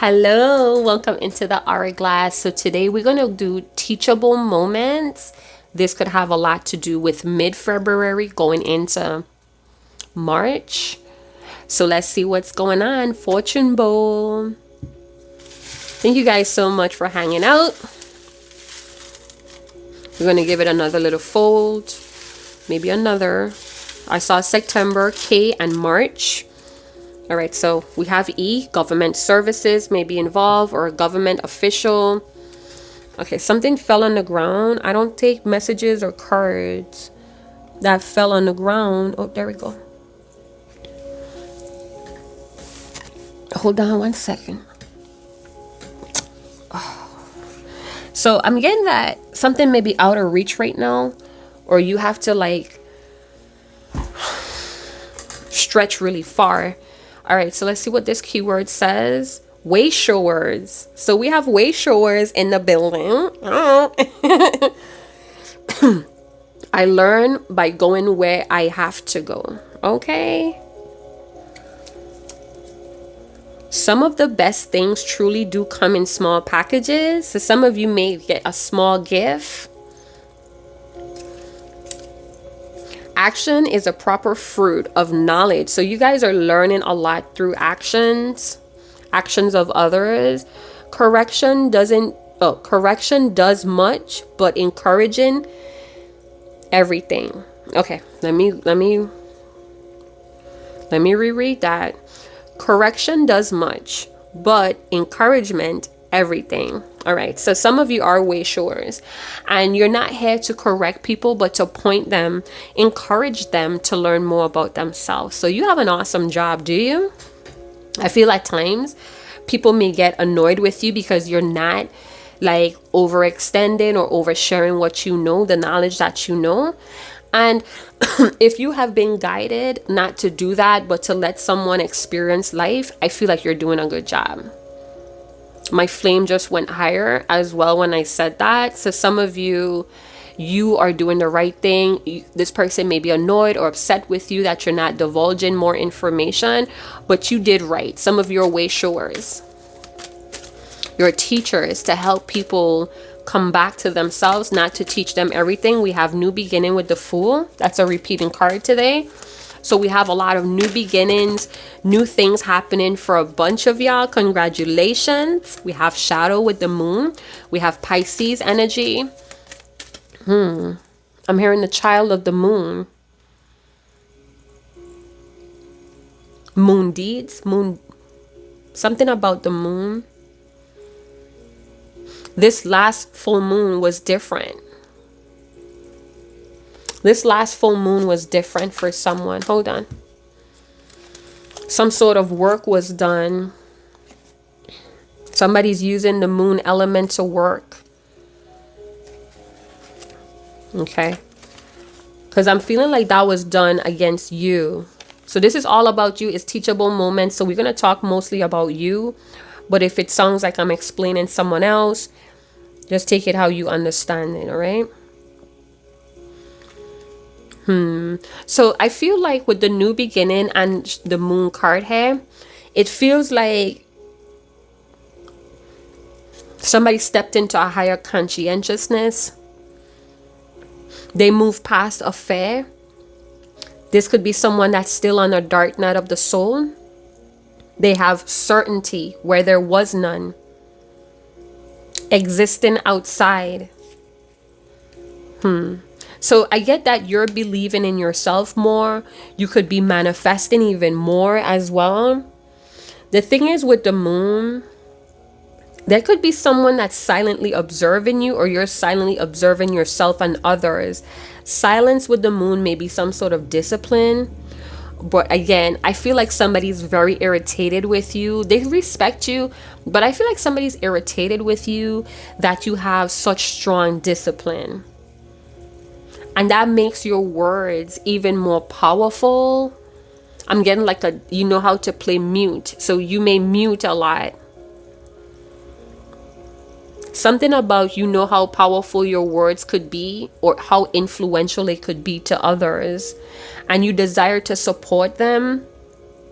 Hello, welcome into the hourglass. So today we're going to do teachable moments. This could have a lot to do with mid-February going into March. So let's see what's going on. Fortune Bowl. Thank you guys so much for hanging out. We're going to give it another little fold. Maybe another. I saw September, K, and March. All right, so we have E, government services may be involved, or a government official. Okay, something fell on the ground. I don't take messages or cards that fell on the ground. Oh, there we go. Hold on one second. Oh. So I'm getting that something may be out of reach right now, or you have to like stretch really far. All right, so let's see what this keyword says. Wayshowers. So we have Wayshowers in the building. I learn by going where I have to go. Okay. Some of the best things truly do come in small packages. So some of you may get a small gift. Action is a proper fruit of knowledge. So you guys are learning a lot through actions of others. Correction does much, but encouraging everything. Okay, let me reread that. Correction does much, but encouragement everything. All right, so some of you are wayshowers, and you're not here to correct people, but to point them, encourage them to learn more about themselves. So you have an awesome job, do you? I feel at times people may get annoyed with you because you're not like overextending or oversharing what you know, the knowledge that you know. And if you have been guided not to do that, but to let someone experience life, I feel like you're doing a good job. My flame just went higher as well when I said that. So some of you are doing the right thing. This person may be annoyed or upset with you that you're not divulging more information, but you did right. Some of you are wayshowers. You're teachers to help people come back to themselves, not to teach them everything. We have new beginning with the Fool. That's a repeating card today. So we have a lot of new beginnings, new things happening for a bunch of y'all. Congratulations. We have Shadow with the Moon. We have Pisces energy. I'm hearing the child of the moon. Moon deeds. Something about the moon. This last full moon was different. This last full moon was different for someone. Hold on. Some sort of work was done. Somebody's using the moon element to work. Okay. Because I'm feeling like that was done against you. So this is all about you. It's teachable moments. So we're going to talk mostly about you. But if it sounds like I'm explaining someone else, just take it how you understand it. All right. So I feel like with the new beginning and the moon card here, it feels like somebody stepped into a higher conscientiousness. They moved past a fear. This could be someone that's still on a dark night of the soul. They have certainty where there was none. Existing outside. So I get that you're believing in yourself more. You could be manifesting even more as well. The thing is with the moon, there could be someone that's silently observing you, or you're silently observing yourself and others. Silence with the moon may be some sort of discipline. But again, I feel like somebody's very irritated with you. They respect you, but I feel like somebody's irritated with you that you have such strong discipline. And that makes your words even more powerful. I'm getting like you know how to play mute. So you may mute a lot. Something about you know how powerful your words could be, or how influential they could be to others. And you desire to support them.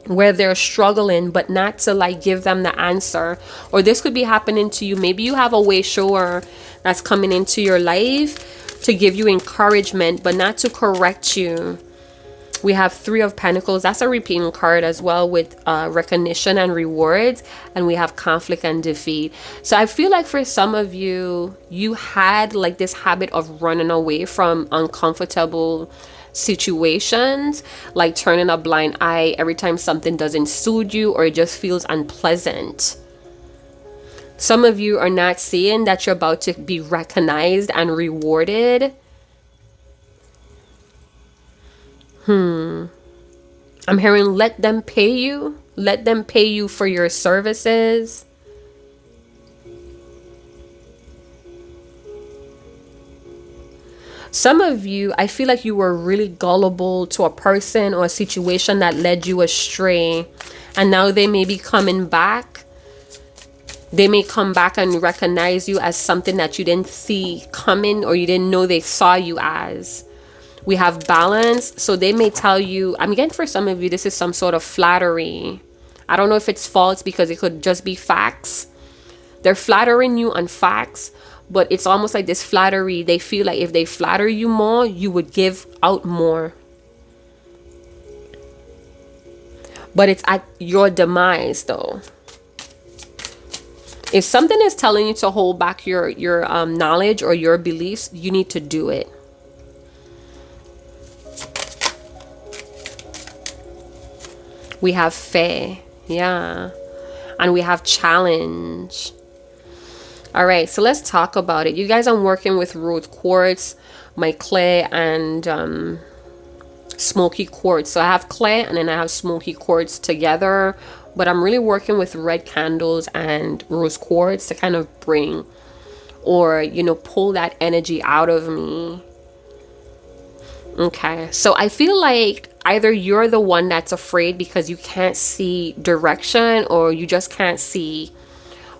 where they're struggling, but not to like give them the answer. Or this could be happening to you. Maybe you have a wayshower that's coming into your life to give you encouragement, but not to correct you. We have Three of Pentacles. That's a repeating card as well, with recognition and rewards. And we have conflict and defeat. So I feel like for some of you, you had like this habit of running away from uncomfortable situations, like turning a blind eye every time something doesn't suit you or it just feels unpleasant. Some of you are not seeing that you're about to be recognized and rewarded. I'm hearing let them pay you. Let them pay you for your services. Some of you, I feel like you were really gullible to a person or a situation that led you astray. And now they may be coming back. They may come back and recognize you as something that you didn't see coming, or you didn't know they saw you as. We have balance. So they may tell you, I'm getting for some of you, this is some sort of flattery. I don't know if it's false, because it could just be facts. They're flattering you on facts, but it's almost like this flattery. They feel like if they flatter you more, you would give out more. But it's at your demise though. If something is telling you to hold back your knowledge or your beliefs, you need to do it. We have fair, yeah. And we have challenge. All right, so let's talk about it. You guys, I'm working with rose quartz, my clay, and smoky quartz. So I have clay and then I have smoky quartz together, but I'm really working with red candles and rose quartz to kind of bring, or pull that energy out of me. Okay, so I feel like either you're the one that's afraid because you can't see direction, or you just can't see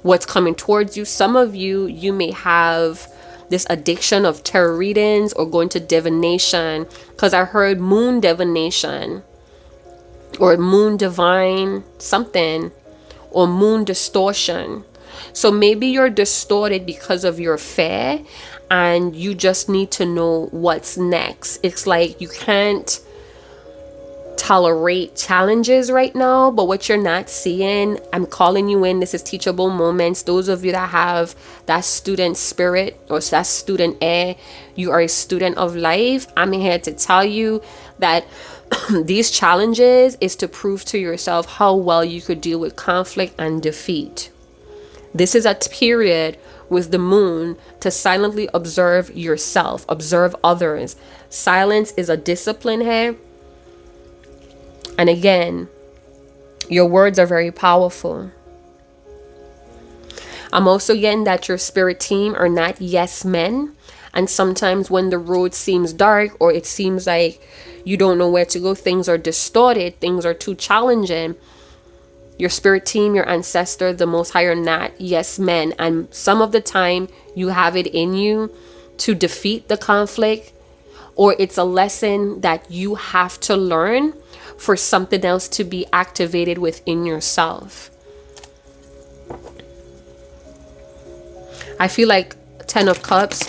what's coming towards you. Some of you, you may have this addiction of tarot readings or going to divination, because I heard moon divination or moon divine something, or moon distortion. So maybe you're distorted because of your fear, and you just need to know what's next. It's like you can't tolerate challenges right now, but what you're not seeing, I'm calling you in. This is teachable moments. Those of you that have that student spirit or that student air, you are a student of life. I'm here to tell you that these challenges is to prove to yourself how well you could deal with conflict and defeat. This is a period with the moon to silently observe yourself, observe others. Silence is a discipline here. And again, your words are very powerful. I'm also getting that your spirit team are not yes men. And sometimes when the road seems dark, or it seems like you don't know where to go, things are distorted, things are too challenging, your spirit team, your ancestor, the Most High, are not yes men. And some of the time you have it in you to defeat the conflict, or it's a lesson that you have to learn for something else to be activated within yourself. I feel like 10 of Cups.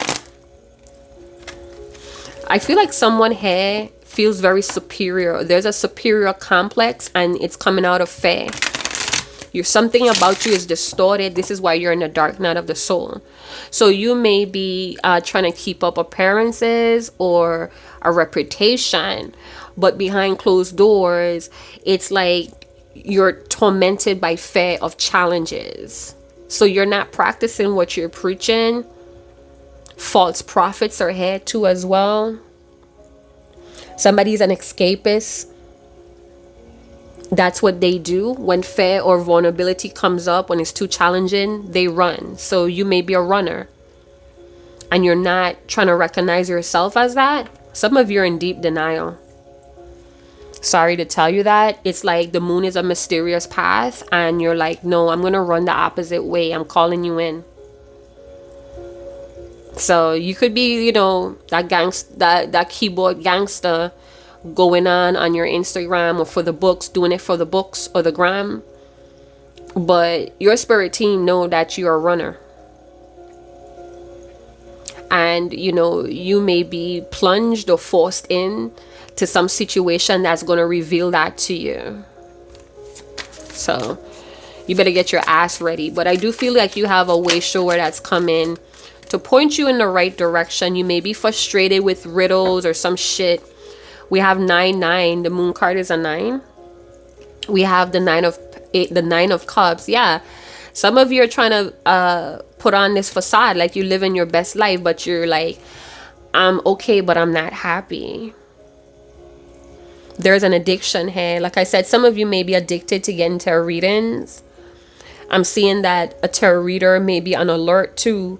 I feel like someone here feels very superior. There's a superior complex, and it's coming out of fear. Something about you is distorted. This is why you're in the dark night of the soul. So you may be trying to keep up appearances or a reputation, but behind closed doors, it's like you're tormented by fear of challenges. So you're not practicing what you're preaching. False prophets are here too as well. Somebody's an escapist. That's what they do. When fear or vulnerability comes up, when it's too challenging, they run. So you may be a runner, and you're not trying to recognize yourself as that. Some of you are in deep denial. Sorry to tell you that. It's like the moon is a mysterious path, and you're like, no, I'm going to run the opposite way. I'm calling you in. So you could be, that keyboard gangster, going on your Instagram, or for the books, doing it for the books or the gram. But your spirit team know that you're a runner. And, you know, you may be plunged or forced in to some situation that's going to reveal that to you. So you better get your ass ready. But I do feel like you have a wayshower that's coming to point you in the right direction. You may be frustrated with riddles or some shit. We have 9-9. The moon card is a 9. We have the 9 of cups. Yeah. Some of you are trying to put on this facade like you live in your best life, but you're like, I'm okay, but I'm not happy. There's an addiction here. Like I said, some of you may be addicted to getting tarot readings. I'm seeing that a tarot reader may be on alert too.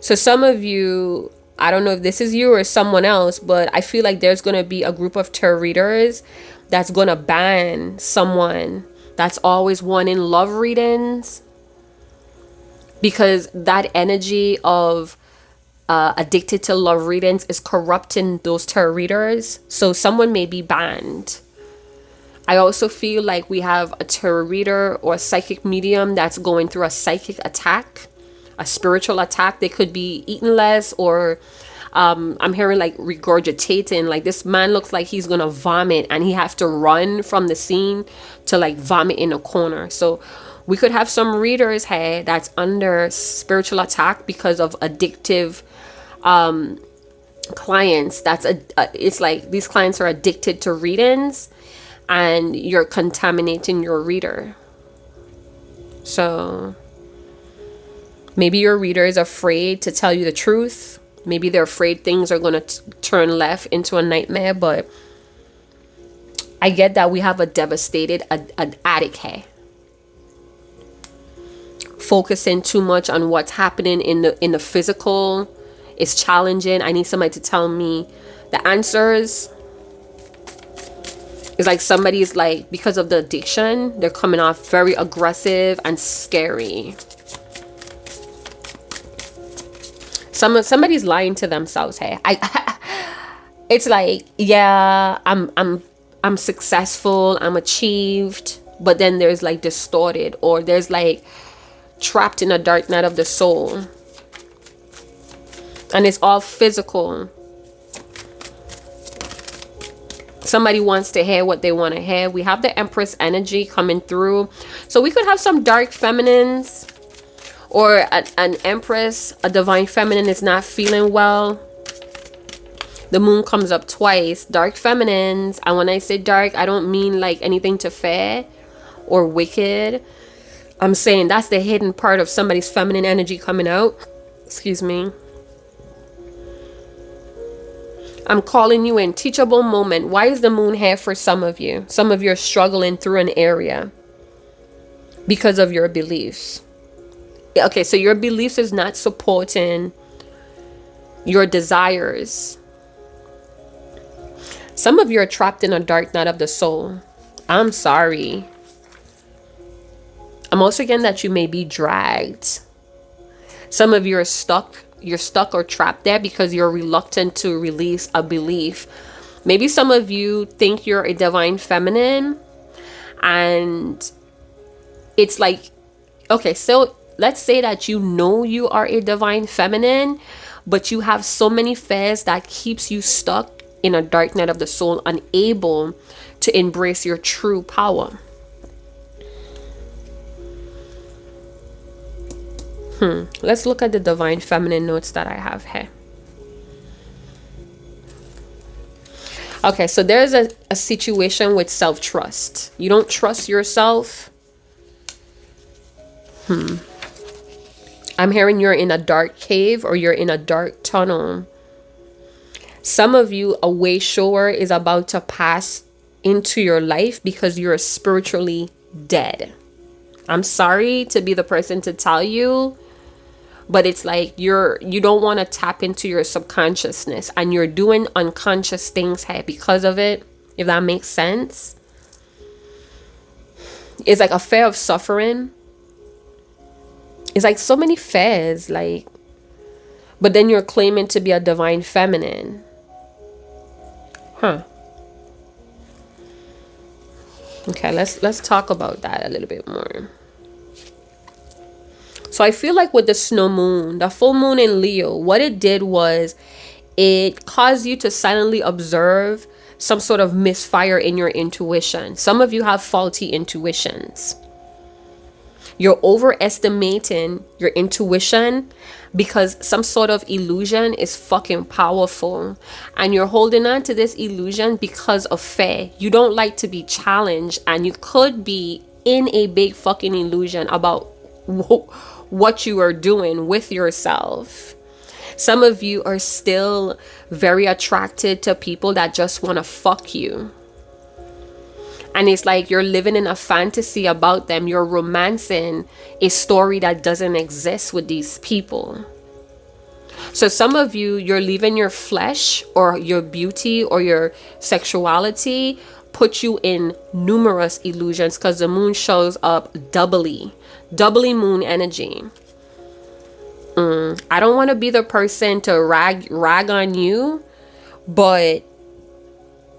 So some of you, I don't know if this is you or someone else, but I feel like there's going to be a group of tarot readers that's going to ban someone that's always wanting love readings, because that energy of addicted to love readings is corrupting those tarot readers. So someone may be banned. I also feel like we have a tarot reader or a psychic medium that's going through a psychic attack, a spiritual attack. They could be eating less, or I'm hearing like regurgitating. Like this man looks like he's gonna vomit and he has to run from the scene to like vomit in a corner. So we could have some readers here that's under spiritual attack because of addictive clients. It's like these clients are addicted to readings and you're contaminating your reader. So maybe your reader is afraid to tell you the truth. Maybe they're afraid things are going to turn left into a nightmare. But I get that we have a devastated addict here. Focusing too much on what's happening in the physical is challenging. I need somebody to tell me the answers. It's like somebody's like, because of the addiction, they're coming off very aggressive and scary. Somebody's lying to themselves. Hey, it's like, yeah, I'm successful, I'm achieved, but then there's like distorted, or there's like trapped in a dark night of the soul, and it's all physical. Somebody wants to hear what they want to hear. We have the Empress energy coming through, so we could have some dark feminines, or an Empress, a divine feminine is not feeling well. The moon comes up twice. Dark feminines, and when I say dark, I don't mean like anything to fair or wicked. I'm saying that's the hidden part of somebody's feminine energy coming out. Excuse me. I'm calling you in. Teachable moment. Why is the moon here for some of you? Some of you are struggling through an area because of your beliefs. Okay, so your beliefs is not supporting your desires. Some of you are trapped in a dark night of the soul. I'm sorry. I'm also getting that you may be dragged. Some of you are stuck. You're stuck or trapped there because you're reluctant to release a belief. Maybe some of you think you're a divine feminine, and it's like, okay, so let's say that you know you are a divine feminine, but you have so many fears that keeps you stuck in a dark night of the soul, unable to embrace your true power. Let's look at the divine feminine notes that I have here. Okay, so there's a situation with self-trust. You don't trust yourself. I'm hearing you're in a dark cave, or you're in a dark tunnel. Some of you, a wayshower is about to pass into your life because you're spiritually dead. I'm sorry to be the person to tell you, but it's like you don't want to tap into your subconsciousness, and you're doing unconscious things here because of it, if that makes sense. It's like a fear of suffering. It's like so many fears, like, but then you're claiming to be a divine feminine. Okay, let's talk about that a little bit more. So I feel like with the snow moon, the full moon in Leo, what it did was it caused you to silently observe some sort of misfire in your intuition. Some of you have faulty intuitions. You're overestimating your intuition because some sort of illusion is fucking powerful. And you're holding on to this illusion because of fear. You don't like to be challenged, and you could be in a big fucking illusion about what you are doing with yourself. Some of you are still very attracted to people that just want to fuck you. And it's like you're living in a fantasy about them. You're romancing a story that doesn't exist with these people. So some of you, you're leaving your flesh or your beauty or your sexuality put you in numerous illusions, because the moon shows up doubly moon energy. I don't want to be the person to rag on you, but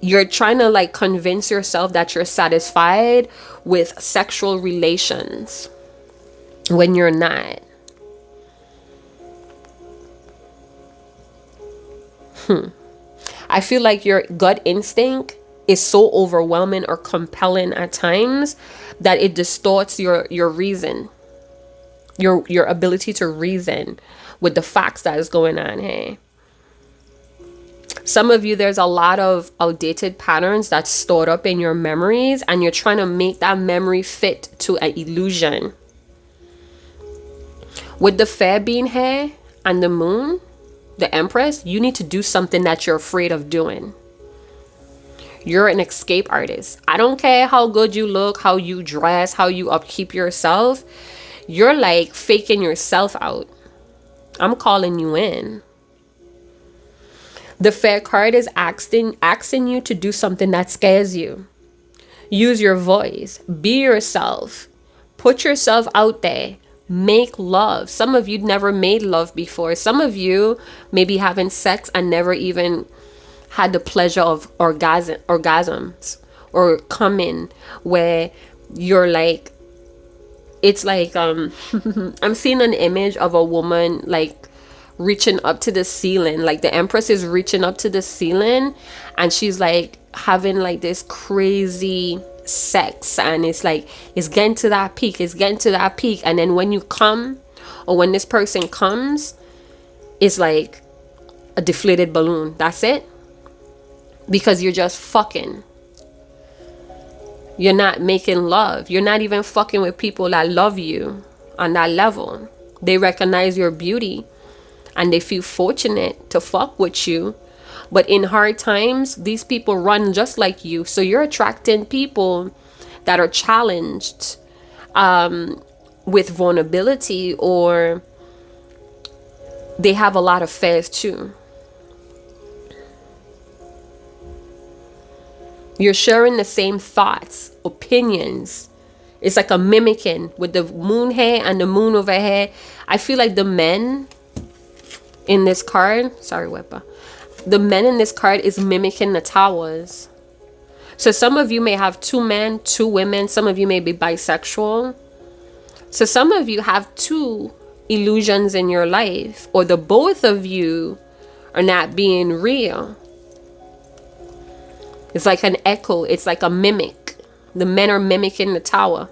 you're trying to like convince yourself that you're satisfied with sexual relations when you're not. I feel like your gut instinct is so overwhelming or compelling at times that it distorts your reason, your ability to reason with the facts that is going on here. Some of you, there's a lot of outdated patterns that's stored up in your memories, and you're trying to make that memory fit to an illusion. With the fair being here and the moon, the Empress, you need to do something that you're afraid of doing. You're an escape artist. I don't care how good you look, how you dress, how you upkeep yourself. You're like faking yourself out. I'm calling you in. The fair card is asking you to do something that scares you. Use your voice. Be yourself. Put yourself out there. Make love. Some of you never made love before. Some of you may be having sex and never even had the pleasure of orgasms or coming, where you're like, it's like I'm seeing an image of a woman like reaching up to the ceiling, like the Empress is reaching up to the ceiling, and she's like having like this crazy sex, and it's like it's getting to that peak, and then when you come, or when this person comes, it's like a deflated balloon. That's it. Because you're just fucking. You're not making love. You're not even fucking with people that love you on that level. They recognize your beauty and they feel fortunate to fuck with you. But in hard times, these people run just like you. So you're attracting people that are challenged with vulnerability, or they have a lot of fears too. You're sharing the same thoughts, opinions. It's like a mimicking with the moon here and the moon over here. I feel like the men in this card, the men in this card is mimicking the towers. So some of you may have 2 men, 2 women. Some of you may be bisexual. So some of you have 2 illusions in your life, or the both of you are not being real. It's like an echo. It's like a mimic. The men are mimicking the tower.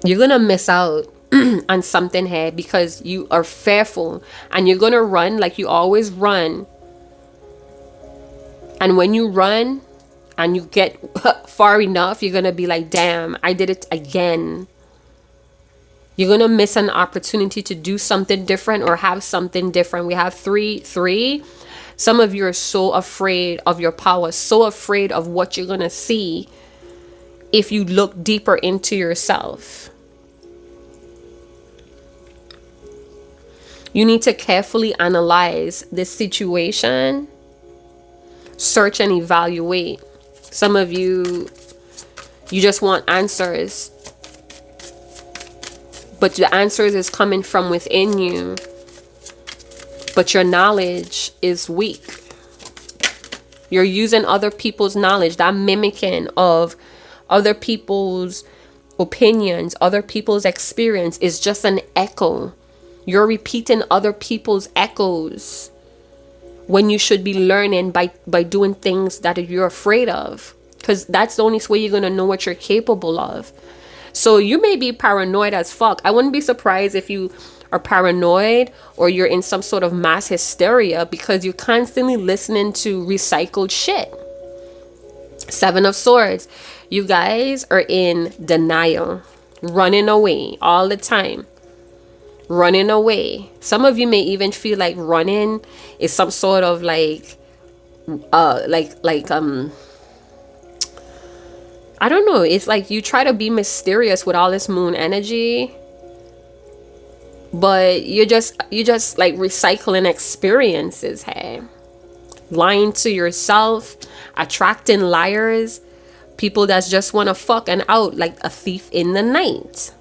You're going to miss out on something here because you are fearful, and you're going to run like you always run. And when you run and you get far enough, you're going to be like, damn, I did it again. You're going to miss an opportunity to do something different or have something different. We have 3. Some of you are so afraid of your power, so afraid of what you're going to see if you look deeper into yourself. You need to carefully analyze this situation, search and evaluate. Some of you just want answers, but the answers is coming from within you. But your knowledge is weak. You're using other people's knowledge, that mimicking of other people's opinions, other people's experience is just an echo. You're repeating other people's echoes when you should be learning by doing things that you're afraid of, because that's the only way you're going to know what you're capable of. So you may be paranoid as fuck. I wouldn't be surprised if you are paranoid or you're in some sort of mass hysteria because you're constantly listening to recycled shit. Seven of Swords. You guys are in denial, running away all the time. Running away. Some of you may even feel like running is some sort of I don't know. It's like you try to be mysterious with all this moon energy, but you're just like recycling experiences, hey? Lying to yourself, attracting liars, people that just want to fuck and out like a thief in the night.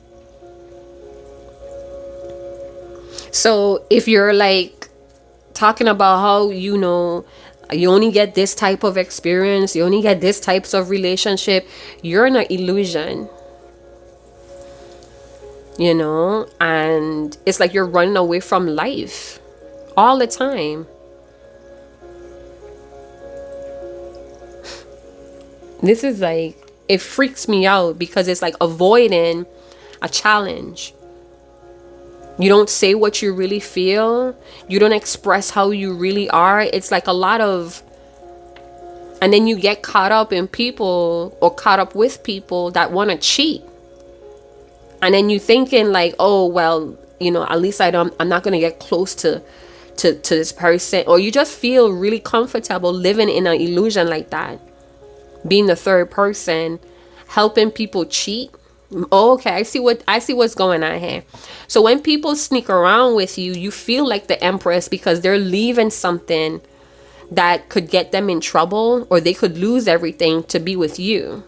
So if you're like talking about how, you know, you only get this type of experience, you only get this types of relationship, you're in an illusion, you know, and it's like you're running away from life all the time. This is like, it freaks me out because it's like avoiding a challenge. You don't say what you really feel. You don't express how you really are. It's like a lot of, and then you get caught up in people or caught up with people that want to cheat. And then you thinking like, oh, well, you know, at least I'm not going to get close to this person. Or you just feel really comfortable living in an illusion like that. Being the third person, helping people cheat. Oh, okay, I see what's going on here. So when people sneak around with you, you feel like the Empress because they're leaving something that could get them in trouble, or they could lose everything to be with you.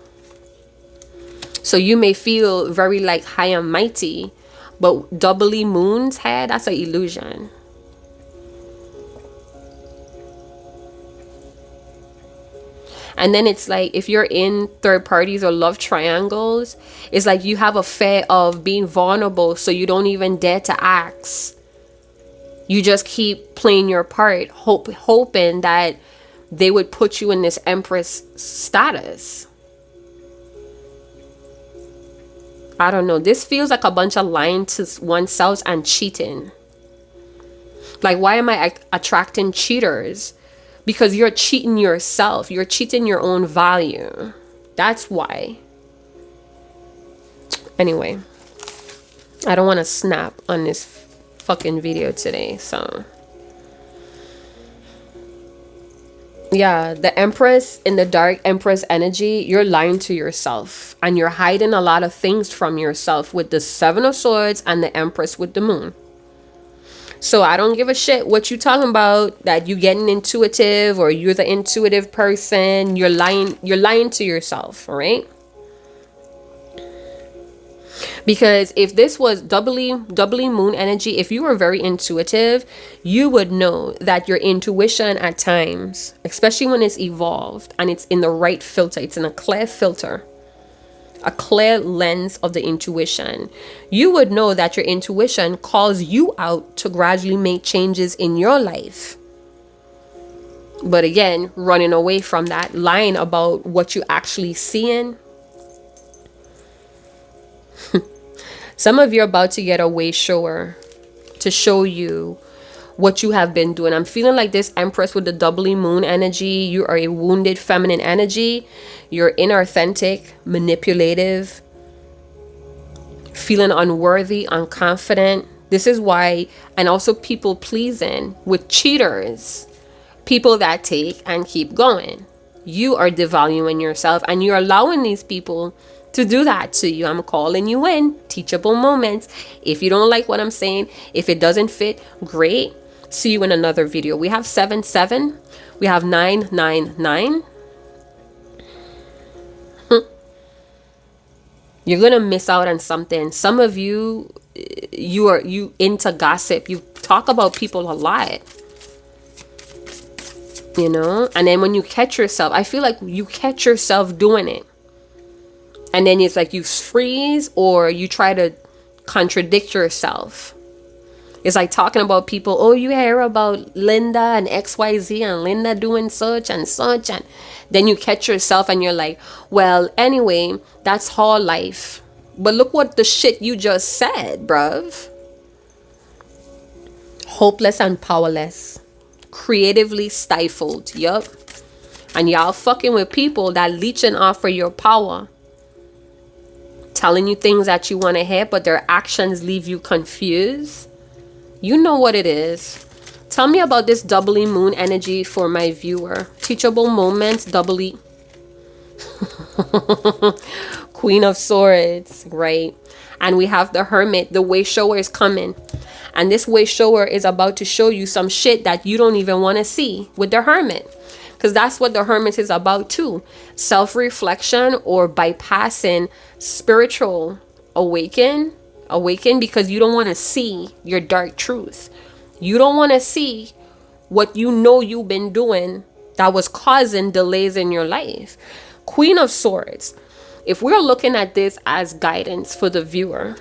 So you may feel very like high and mighty, but doubly moon's head, that's an illusion. And then it's like, if you're in third parties or love triangles, it's like you have a fear of being vulnerable, so you don't even dare to ask. You just keep playing your part, hoping that they would put you in this Empress status. I don't know. This feels like a bunch of lying to oneself and cheating. Like, why am I attracting cheaters? Because you're cheating yourself. You're cheating your own value. That's why. Anyway, I don't want to snap on this fucking video today. So, yeah, the Empress in the dark, Empress energy, you're lying to yourself. And you're hiding a lot of things from yourself with the Seven of Swords and the Empress with the moon. So I don't give a shit what you talking about, that you getting intuitive or you're the intuitive person. You're lying to yourself, all right? Because if this was doubly moon energy, if you were very intuitive, you would know that your intuition at times, especially when it's evolved and it's in the right filter, it's in a clear filter, a clear lens of the intuition, you would know that your intuition calls you out to gradually make changes in your life. But again, running away from that, lying about what you actually seeing. Some of you are about to get a Wayshower to show you what you have been doing. I'm feeling like this Empress with the doubly moon energy. You are a wounded feminine energy. You're inauthentic, manipulative, feeling unworthy, unconfident. This is why, and also people pleasing with cheaters, people that take and keep going. You are devaluing yourself and you're allowing these people to do that to you. I'm calling you in. Teachable moments. If you don't like what I'm saying, if it doesn't fit, great. See you in another video. We have 7-7. We have 9-9-9. You're gonna miss out on something. Some of you, you into gossip. You talk about people a lot. you know. And then when you catch yourself, I feel like you catch yourself doing it, and then it's like you freeze or you try to contradict yourself. It's like talking about people, oh, you hear about Linda and XYZ and Linda doing such and such, and then you catch yourself and you're like, well, anyway, that's her life. But look what the shit you just said, bruv. Hopeless and powerless. Creatively stifled. Yup. And y'all fucking with people that leeching off for your power. Telling you things that you want to hear, but their actions leave you confused. You know what it is. Tell me about this doubly moon energy for my viewer. Teachable moments, doubly. Queen of Swords, right? And we have the Hermit. The Wayshower is coming. And this Wayshower is about to show you some shit that you don't even want to see with the Hermit. Because that's what the Hermit is about too. Self-reflection or bypassing spiritual awaken because you don't want to see your dark truth. You don't want to see what you know you've been doing that was causing delays in your life. Queen of Swords. If we're looking at this as guidance for the viewer,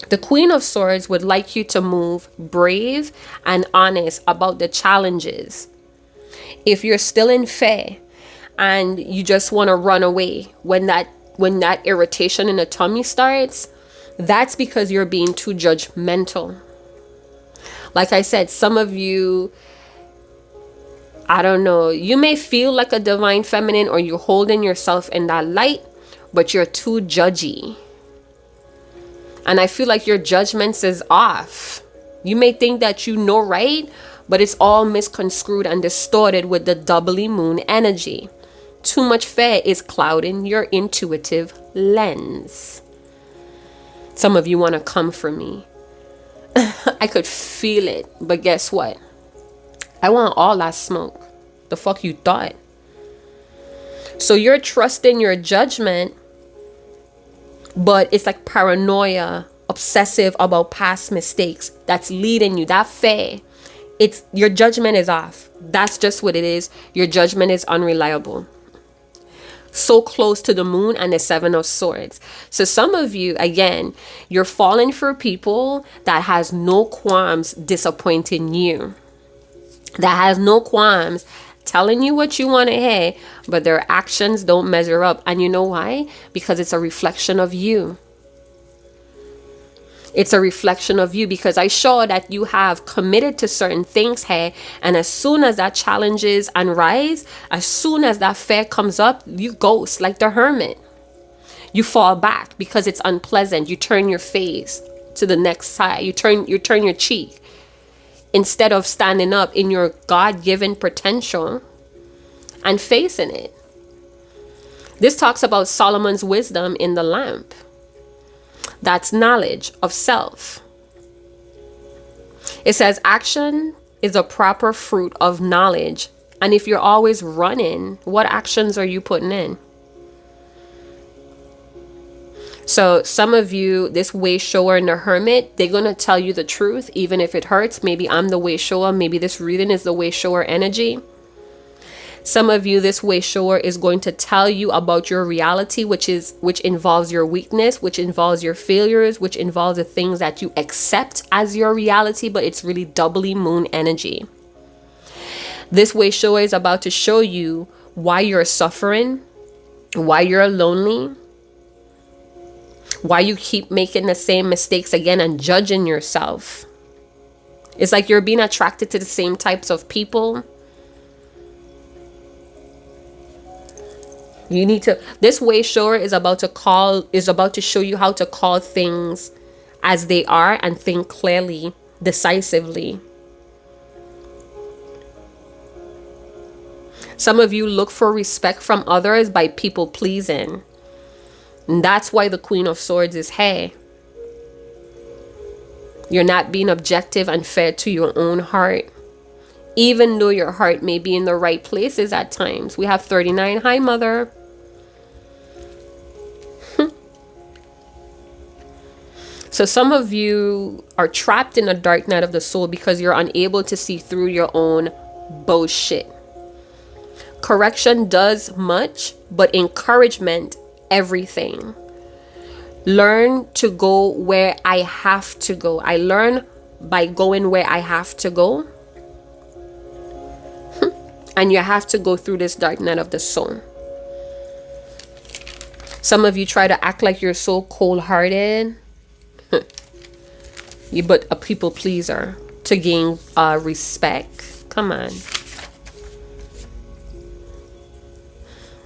the Queen of Swords would like you to move brave and honest about the challenges. If you're still in fear and you just want to run away when that irritation in the tummy starts, that's because you're being too judgmental. Like I said, some of you, I don't know, you may feel like a divine feminine or you're holding yourself in that light, but you're too judgy. And I feel like your judgments is off. You may think that you know right, but it's all misconstrued and distorted with the doubly moon energy. Too much fear is clouding your intuitive lens. Some of you want to come for me. I could feel it, but guess what? I want all that smoke. The fuck you thought? So you're trusting your judgment, but it's like paranoia, obsessive about past mistakes that's leading you. That fear, it's your judgment is off. That's just what it is. Your judgment is unreliable. So close to the moon and the Seven of Swords. So some of you, again, you're falling for people that has no qualms disappointing you. That has no qualms telling you what you want to hear, but their actions don't measure up. And you know why? Because it's a reflection of you. It's a reflection of you, because I saw that you have committed to certain things here. And as soon as that challenges and rise, as soon as that fear comes up, you ghost like the Hermit. You fall back because it's unpleasant. You turn your face to the next side. You turn your cheek instead of standing up in your God-given potential and facing it. This talks about Solomon's wisdom in the lamp. That's knowledge of self. It says action is a proper fruit of knowledge. And if you're always running, what actions are you putting in? So some of you, this Wayshower and the Hermit, they're going to tell you the truth, even if it hurts. Maybe I'm the Wayshower. Maybe this reading is the Wayshower energy. Some of you, this Wayshower is going to tell you about your reality, which involves your weakness, which involves your failures, which involves the things that you accept as your reality, but it's really doubly moon energy. This Wayshower is about to show you why you're suffering, why you're lonely, why you keep making the same mistakes again and judging yourself. It's like you're being attracted to the same types of people. You need to, this Wayshower is about to show you how to call things as they are and think clearly, decisively. Some of you look for respect from others by people pleasing. And that's why the Queen of Swords is here. You're not being objective and fair to your own heart, even though your heart may be in the right places at times. We have 39. Hi, Mother. So some of you are trapped in a dark night of the soul because you're unable to see through your own bullshit. Correction does much, but encouragement, everything. Learn to go where I have to go. I learn by going where I have to go. And you have to go through this dark night of the soul. Some of you try to act like you're so cold-hearted. But a people pleaser to gain respect. Come on.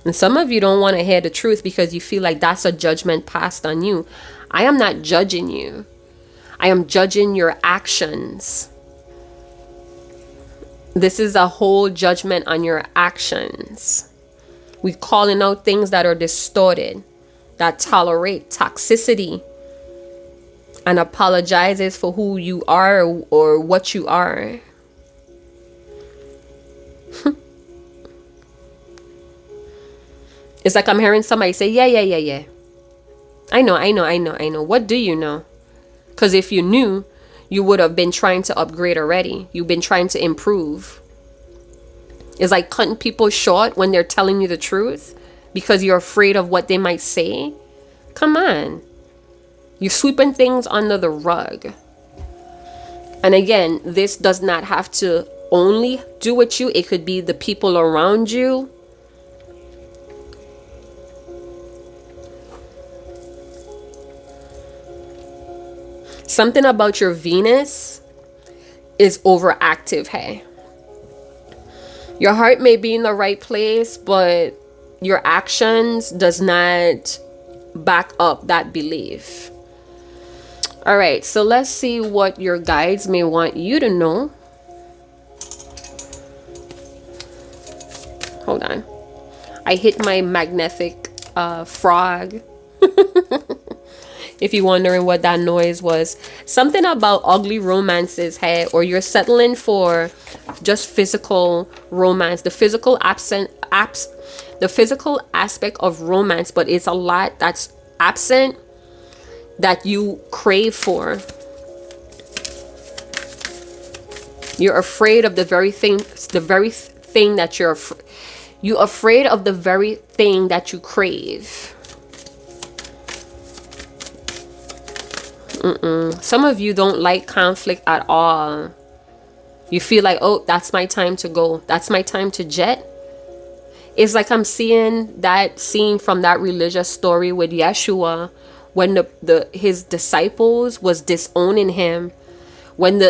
And some of you don't want to hear the truth because you feel like that's a judgment passed on you. I am not judging you. I am judging your actions. This is a whole judgment on your actions. We're calling out things that are distorted, that tolerate toxicity, and apologizes for who you are or what you are. It's like I'm hearing somebody say, yeah. I know. What do you know? Because if you knew, you would have been trying to upgrade already. You've been trying to improve. It's like cutting people short when they're telling you the truth because you're afraid of what they might say. Come on. You're sweeping things under the rug. And again, this does not have to only do with you. It could be the people around you. Something about your Venus is overactive, hey. Your heart may be in the right place, but your actions does not back up that belief. All right, so let's see what your guides may want you to know. Hold on. I hit my magnetic frog. If you're wondering what that noise was. Something about ugly romances, hey, or you're settling for just physical romance. The physical aspect of romance, but it's a lot that's absent that you crave for. You're afraid of the very thing that you're afraid of the very thing that you crave. Some of you don't like conflict at all. You feel like, oh, that's my time to go. That's my time to jet. It's like I'm seeing that scene from that religious story with Yeshua when his disciples was disowning him. When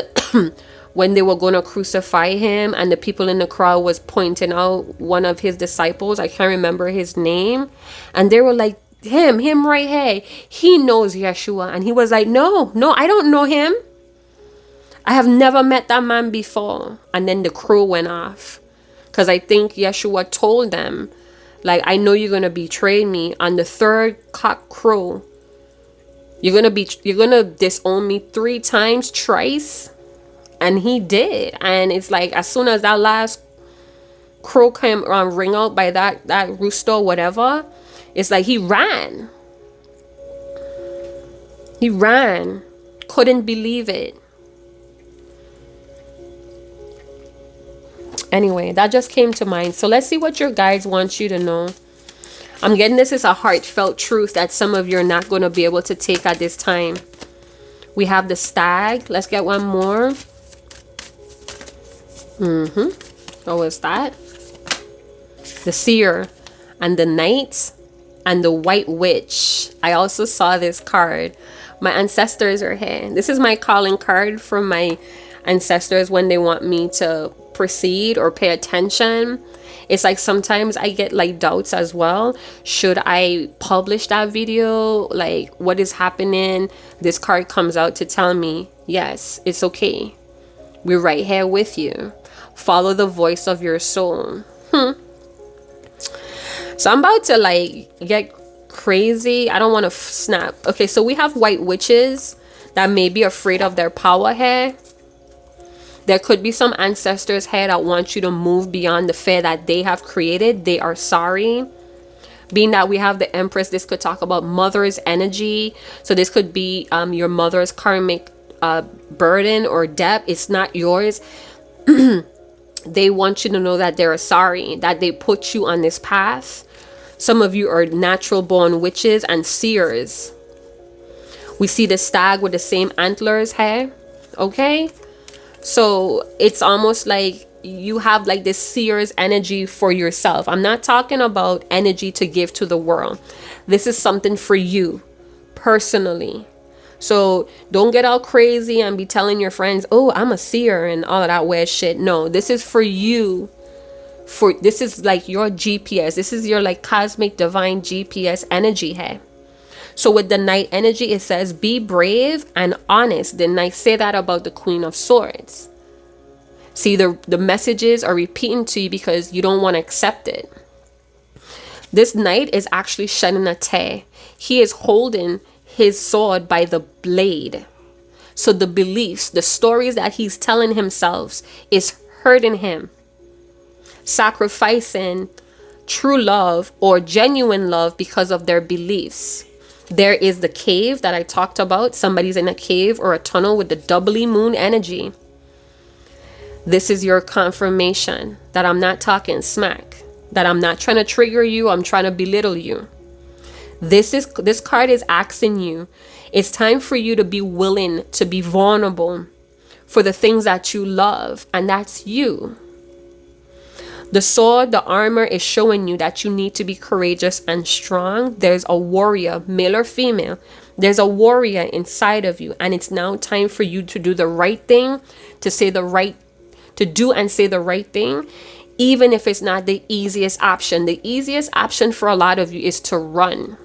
when they were going to crucify him and the people in the crowd was pointing out one of his disciples. I can't remember his name. And they were like, him right here, he knows Yeshua. And he was like, no, I don't know him. I have never met that man before. And then the crow went off, because I think Yeshua told them, like, I know you're gonna betray me. On the third cock crow, you're gonna disown me 3 times, thrice. And he did. And it's like, as soon as that last crow came ring out by that rooster, whatever, it's like he ran. Couldn't believe it. Anyway, that just came to mind. So let's see what your guides want you to know. I'm getting this is a heartfelt truth that some of you are not going to be able to take at this time. We have the stag. Let's get one more. What was that? The seer and the knight and the white witch. I also saw this card. My ancestors are here. This is my calling card from my ancestors when they want me to proceed or pay attention. It's like sometimes I get like doubts as well. Should I publish that video? Like, what is happening? This card comes out to tell me, yes, it's okay. We're right here with you. Follow the voice of your soul. So I'm about to like get crazy. I don't want to snap. Okay, so we have white witches that may be afraid of their power here. There could be some ancestors here that want you to move beyond the fear that they have created. They are sorry. Being that we have the Empress, this could talk about mother's energy. So this could be your mother's karmic burden or debt. It's not yours. They want you to know that they're sorry, that they put you on this path. Some of you are natural born witches and seers. We see the stag with the same antlers here. Okay? So it's almost like you have like this seer's energy for yourself. I'm not talking about energy to give to the world. This is something for you personally. So don't get all crazy and be telling your friends, oh, I'm a seer and all of that weird shit. No, this is for you. This is like your GPS. This is your like cosmic divine GPS energy here. So with the Knight energy, it says, be brave and honest. Didn't I say that about the Queen of Swords? See, the messages are repeating to you because you don't want to accept it. This Knight is actually shedding a tear. He is holding his sword by the blade. So the beliefs, the stories that he's telling himself is hurting him. Sacrificing true love or genuine love because of their beliefs. There is the cave that I talked about. Somebody's in a cave or a tunnel with the doubly moon energy. This is your confirmation that I'm not talking smack, that I'm not trying to trigger you. I'm trying to belittle you. This card is asking you, it's time for you to be willing to be vulnerable for the things that you love, and that's you. The sword, the armor is showing you that you need to be courageous and strong. There's a warrior, male or female. There's a warrior inside of you, and it's now time for you to do the right thing, to do and say the right thing, even if it's not the easiest option. The easiest option for a lot of you is to run.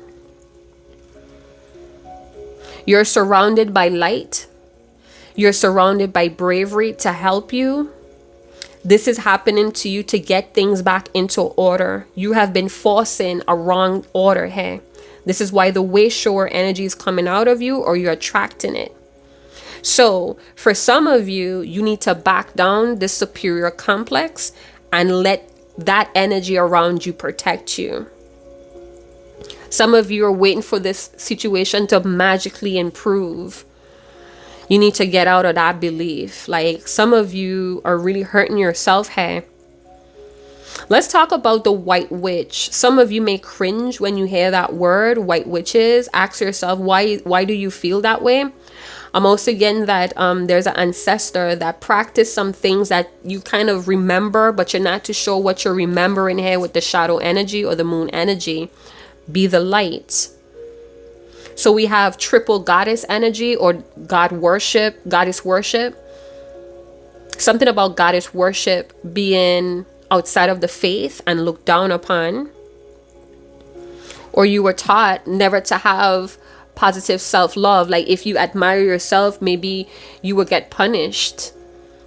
You're surrounded by light. You're surrounded by bravery to help you. This is happening to you to get things back into order. You have been forcing a wrong order here. This is why the Wayshower energy is coming out of you, or you're attracting it. So for some of you, you need to back down this superior complex and let that energy around you protect you. Some of you are waiting for this situation to magically improve. You need to get out of that belief. Like, some of you are really hurting yourself here. Let's talk about the white witch. Some of you may cringe when you hear that word, white witches. Ask yourself, why do you feel that way? I'm also getting that there's an ancestor that practiced some things that you kind of remember, but you're not too sure what you're remembering here with the shadow energy or the moon energy. Be the light. So we have triple goddess energy or goddess worship. Something about goddess worship being outside of the faith and looked down upon. Or you were taught never to have positive self-love. Like, if you admire yourself, maybe you would get punished.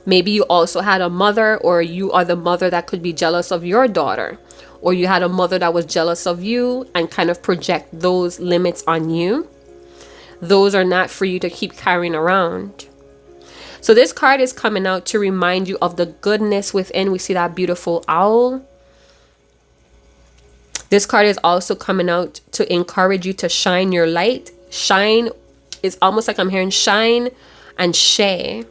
Maybe you also had a mother, or you are the mother that could be jealous of your daughter. Or you had a mother that was jealous of you and kind of project those limits on you. Those are not for you to keep carrying around. So this card is coming out to remind you of the goodness within. We see that beautiful owl. This card is also coming out to encourage you to shine your light. Shine is almost like I'm hearing shine and share.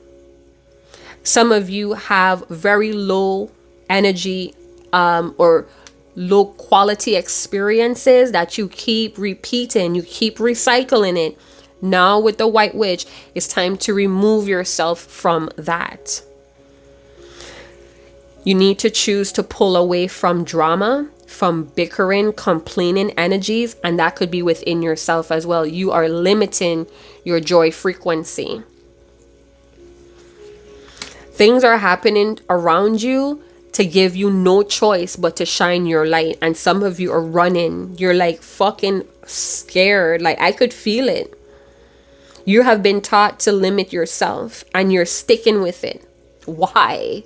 Some of you have very low energy or low quality experiences that you keep repeating, you keep recycling it. Now with the white witch, it's time to remove yourself from that. You need to choose to pull away from drama, from bickering, complaining energies, and that could be within yourself as well. You are limiting your joy frequency. Things are happening around you to give you no choice but to shine your light. And some of you are running. You're like fucking scared. Like, I could feel it. You have been taught to limit yourself and you're sticking with it. Why?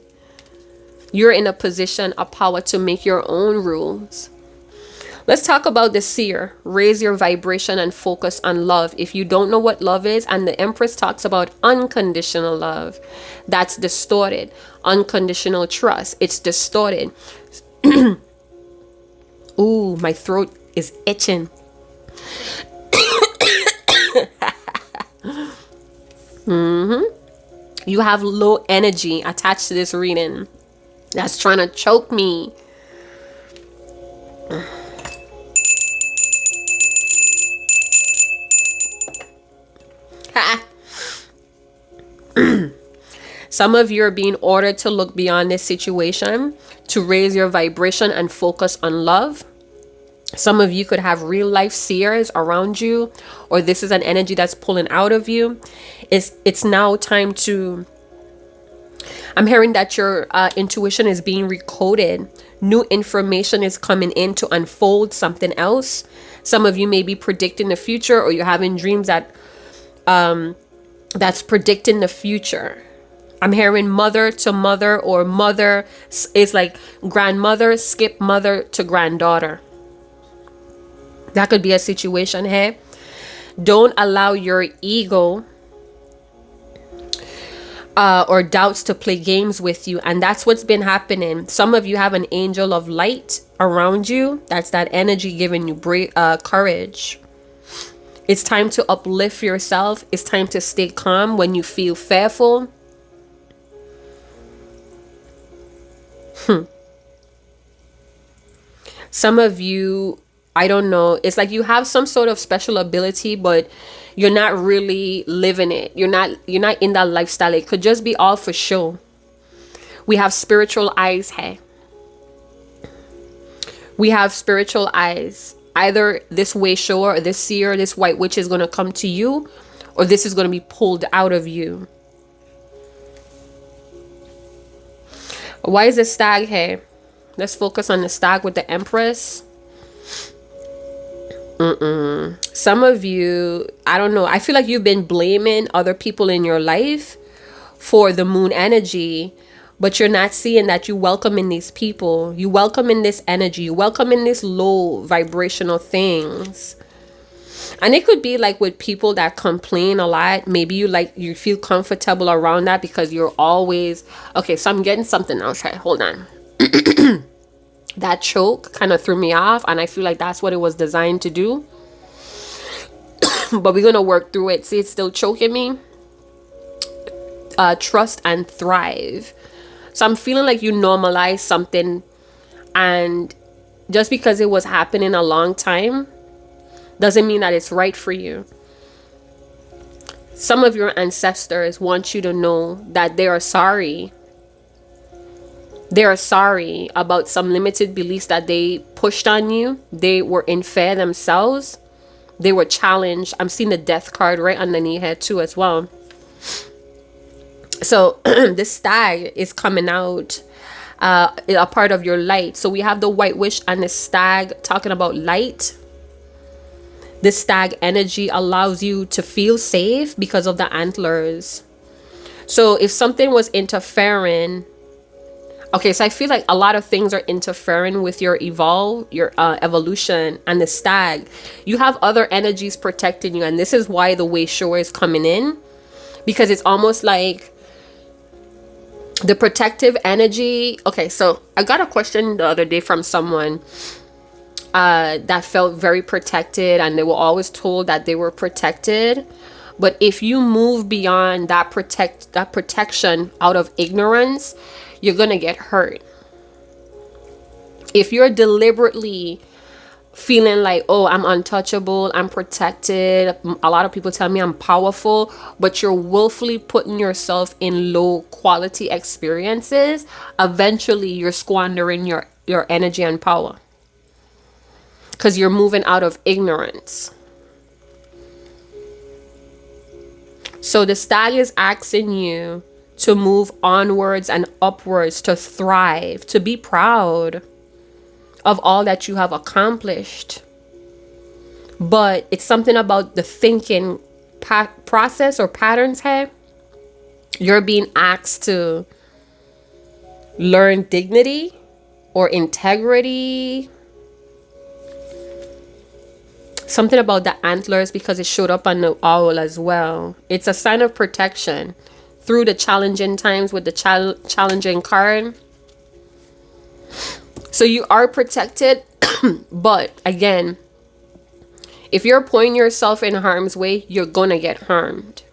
You're in a position of power to make your own rules. Let's talk about the seer. Raise your vibration and focus on love. If you don't know what love is, and the Empress talks about unconditional love, that's distorted. Unconditional trust, it's distorted. Ooh, my throat is itching. You have low energy attached to this reading. that's trying to choke me. Some of you are being ordered to look beyond this situation, to raise your vibration and focus on love. Some of you could have real life seers around you, or this is an energy that's pulling out of you. It's now time to, I'm hearing that your intuition is being recoded. New information is coming in to unfold something else. Some of you may be predicting the future, or you're having dreams that that's predicting the future. I'm hearing mother to mother, or mother is like grandmother, skip mother to granddaughter. That could be a situation here. Don't allow your ego or doubts to play games with you. And that's what's been happening. Some of you have an angel of light around you. That's that energy giving you courage. It's time to uplift yourself. It's time to stay calm when you feel fearful. Some of you, I don't know, it's like you have some sort of special ability, but you're not really living it. You're not in that lifestyle. It could just be all for show. We have spiritual eyes here. We have spiritual eyes. Either this wayshower or this seer, this white witch is going to come to you, or this is going to be pulled out of you. Why is the stag here? Let's focus on the stag with the Empress. Some of you, I don't know, I feel like you've been blaming other people in your life for the moon energy, but you're not seeing that you welcome in these people. You welcome in this energy. You welcome in this low vibrational things. And it could be like with people that complain a lot. Maybe you feel comfortable around that because you're always, okay, so I'm getting something else. Right, hold on. That choke kind of threw me off, and I feel like that's what it was designed to do. But we're going to work through it. See, it's still choking me. Trust and thrive. So I'm feeling like you normalize something, and just because it was happening a long time doesn't mean that it's right for you. Some of your ancestors want you to know that they are sorry. They are sorry about some limited beliefs that they pushed on you. They were in fear themselves. They were challenged. I'm seeing the death card right underneath here too as well. So this stag is coming out, a part of your light. So we have the white witch and the stag talking about light. The stag energy allows you to feel safe because of the antlers. So if something was interfering, okay, so I feel like a lot of things are interfering with your evolution, and the stag. You have other energies protecting you, and this is why the Wayshower is coming in, because it's almost like the protective energy. Okay, so I got a question the other day from someone that felt very protected, and they were always told that they were protected. But if you move beyond that protection out of ignorance, you're gonna get hurt. If you're deliberately feeling like, oh, I'm untouchable, I'm protected, a lot of people tell me I'm powerful, but you're willfully putting yourself in low quality experiences, eventually you're squandering your energy and power, because you're moving out of ignorance. So the stag is asking you to move onwards and upwards, to thrive, to be proud of all that you have accomplished. But it's something about the thinking process or patterns here. You're being asked to learn dignity or integrity. Something about the antlers, because it showed up on the owl as well. It's a sign of protection through the challenging times with the challenging card. So you are protected, but again, if you're putting yourself in harm's way, you're gonna get harmed.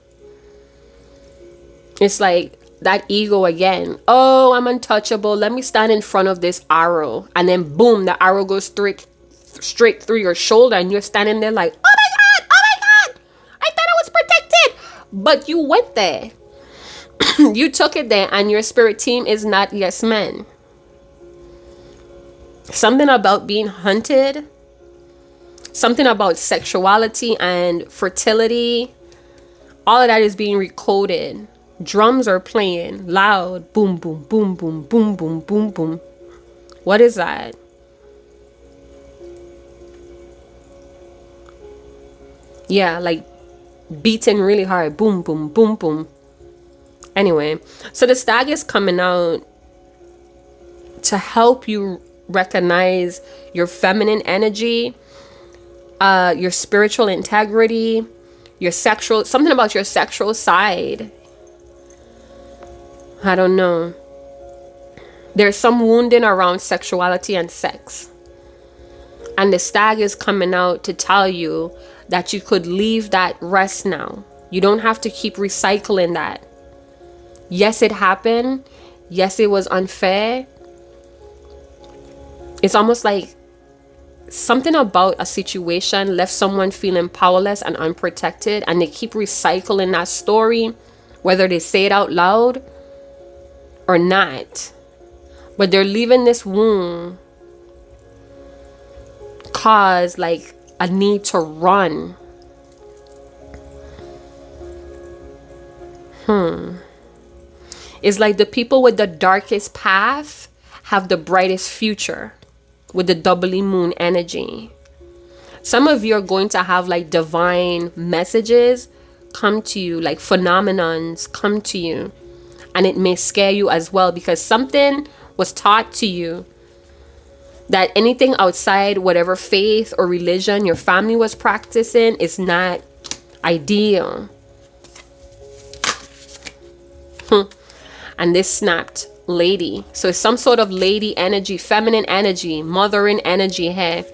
It's like that ego again. Oh, I'm untouchable. Let me stand in front of this arrow. And then boom, the arrow goes straight through your shoulder, and you're standing there like, oh my God, oh my God. I thought I was protected. But you went there. You took it there, and your spirit team is not yes men. Something about being hunted. Something about sexuality and fertility. All of that is being recoded. Drums are playing loud. Boom, boom, boom, boom, boom, boom, boom, boom. What is that? Yeah, like beating really hard. Boom, boom, boom, boom. Anyway, so the stag is coming out to help you recognize your feminine energy, your spiritual integrity, your sexual, something about your sexual side. I don't know. There's some wounding around sexuality and sex. And the stag is coming out to tell you that you could leave that rest now. You don't have to keep recycling that. Yes, it happened. Yes, it was unfair. It's almost like something about a situation left someone feeling powerless and unprotected, and they keep recycling that story, whether they say it out loud or not. But they're leaving this wound cause like a need to run. It's like the people with the darkest path have the brightest future with the doubly moon energy. Some of you are going to have like divine messages come to you, like phenomenons come to you. And it may scare you as well, because something was taught to you that anything outside whatever faith or religion your family was practicing is not ideal. And this snapped lady. So it's some sort of lady energy, feminine energy, mothering energy here.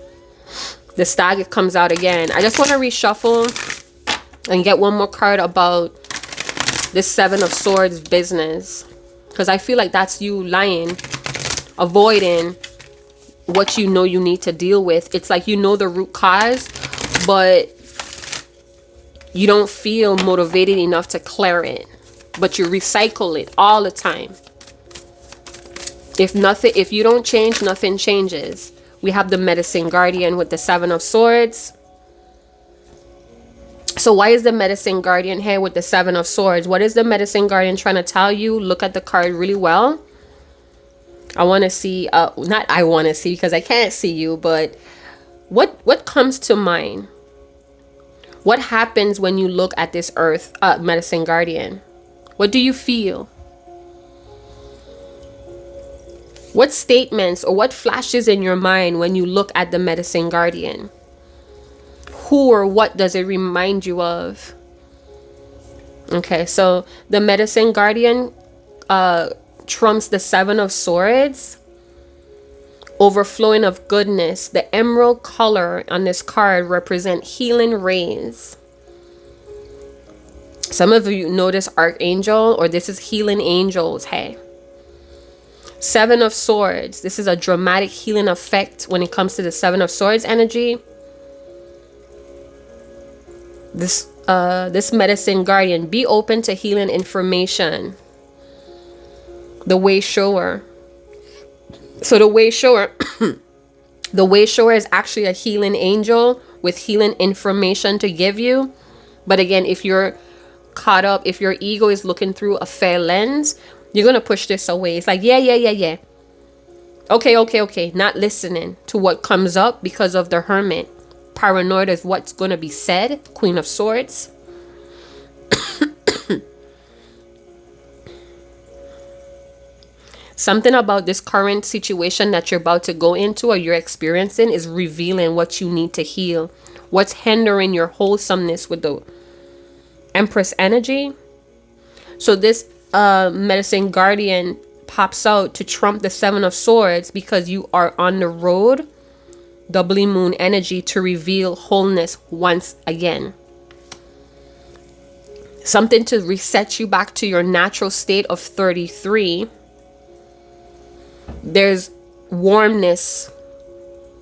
The stag comes out again. I just want to reshuffle and get one more card about this Seven of Swords business, because I feel like that's you lying, avoiding what you know you need to deal with. It's like you know the root cause, but you don't feel motivated enough to clear it, but you recycle it all the time. If you don't change, nothing changes. We have the Medicine Guardian with the Seven of Swords. So why is the Medicine Guardian here with the Seven of Swords? What is the Medicine Guardian trying to tell you? Look at the card really well. I want to see, not I want to see because I can't see you, but what comes to mind? What happens when you look at this earth, Medicine Guardian? What do you feel? What statements or what flashes in your mind when you look at the Medicine Guardian? Who or what does it remind you of? Okay, so the Medicine Guardian trumps the Seven of Swords. Overflowing of goodness. The emerald color on this card represent healing rays. Some of you know this Archangel, or this is healing angels. Hey. Seven of Swords. This is a dramatic healing effect when it comes to the Seven of Swords energy. This Medicine Guardian, be open to healing information. The Wayshower. So the Wayshower, the Wayshower is actually a healing angel with healing information to give you. But again, if you're caught up, if your ego is looking through a fair lens, you're gonna push this away. It's like, yeah. Okay. Not listening to what comes up because of the Hermit. Paranoid is what's going to be said. Queen of Swords. Something about this current situation that you're about to go into or you're experiencing is revealing what you need to heal. What's hindering your wholesomeness with the Empress energy. So this Medicine Guardian pops out to trump the Seven of Swords because you are on the road, doubly moon energy, to reveal wholeness once again. something to reset you back to your natural state of 33. There's warmness,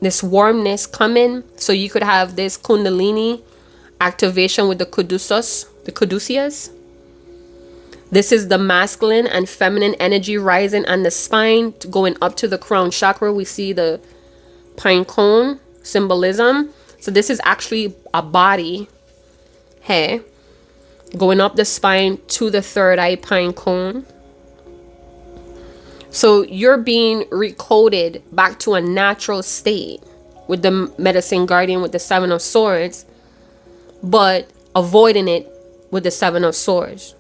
this warmness coming, so you could have this kundalini activation with the caduceus. This is the masculine and feminine energy rising on the spine, going up to the crown chakra. We see the pine cone symbolism. So this is actually a body hair going up the spine to the third eye pine cone. So you're being recoded back to a natural state with the medicine guardian with the 7 of swords, but avoiding it with the 7 of swords.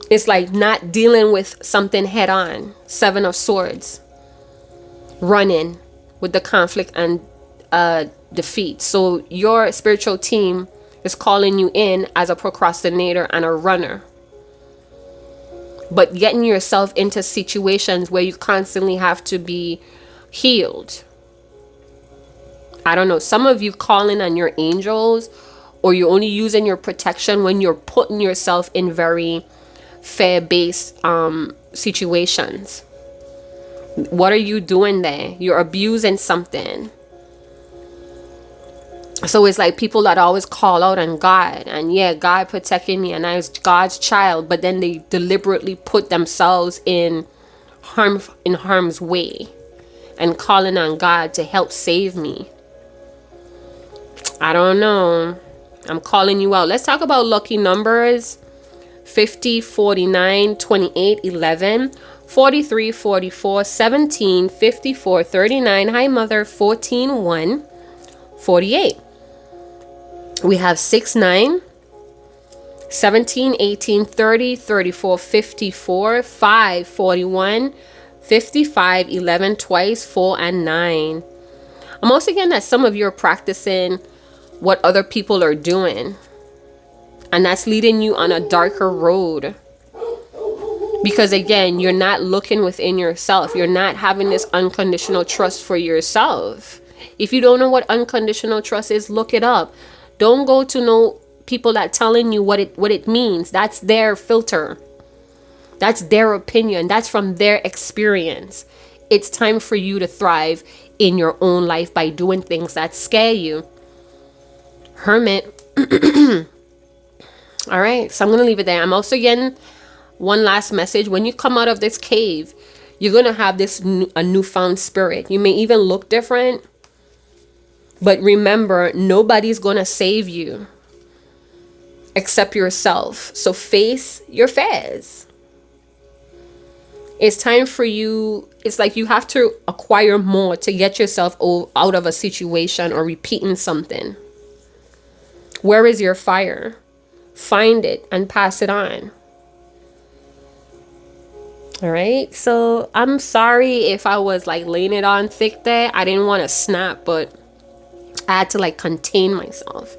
It's like not dealing with something head on. 7 of swords. Running with the conflict and defeat. So your spiritual team is calling you in as a procrastinator and a runner. But getting yourself into situations where you constantly have to be healed. I don't know. Some of you calling on your angels, or you're only using your protection when you're putting yourself in very fear-based situations. What are you doing there? You're abusing something. So it's like people that always call out on God, and yeah, God protecting me and I was God's child, but then they deliberately put themselves in harm's way and calling on God to help save me. I don't know. I'm calling you out. Let's talk about lucky numbers. 50, 49, 28, 11, 43, 44, 17, 54, 39. Hi, mother. 14, 1, 48. We have 6, 9, 17, 18, 30, 34, 54, 5, 41, 55, 11 twice, 4, and 9. I'm also getting that some of you are practicing what other people are doing. And that's leading you on a darker road. Because again, you're not looking within yourself. You're not having this unconditional trust for yourself. If you don't know what unconditional trust is, look it up. Don't go to no people that telling you what it means. That's their filter. That's their opinion. That's from their experience. It's time for you to thrive in your own life by doing things that scare you. Hermit. All right, so I'm going to leave it there. I'm also getting one last message. When you come out of this cave, you're going to have a newfound spirit. You may even look different. But remember, nobody's going to save you except yourself. So face your fears. It's time for you. It's like you have to acquire more to get yourself out of a situation or repeating something. Where is your fire? Find it and pass it on. All right. So I'm sorry if I was like laying it on thick there. I didn't want to snap, but I had to like contain myself.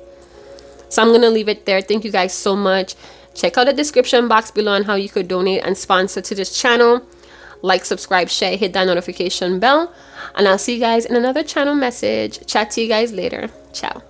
So I'm going to leave it there. Thank you guys so much. Check out the description box below on how you could donate and sponsor to this channel. Like, subscribe, share, hit that notification bell. And I'll see you guys in another channel message. Chat to you guys later. Ciao.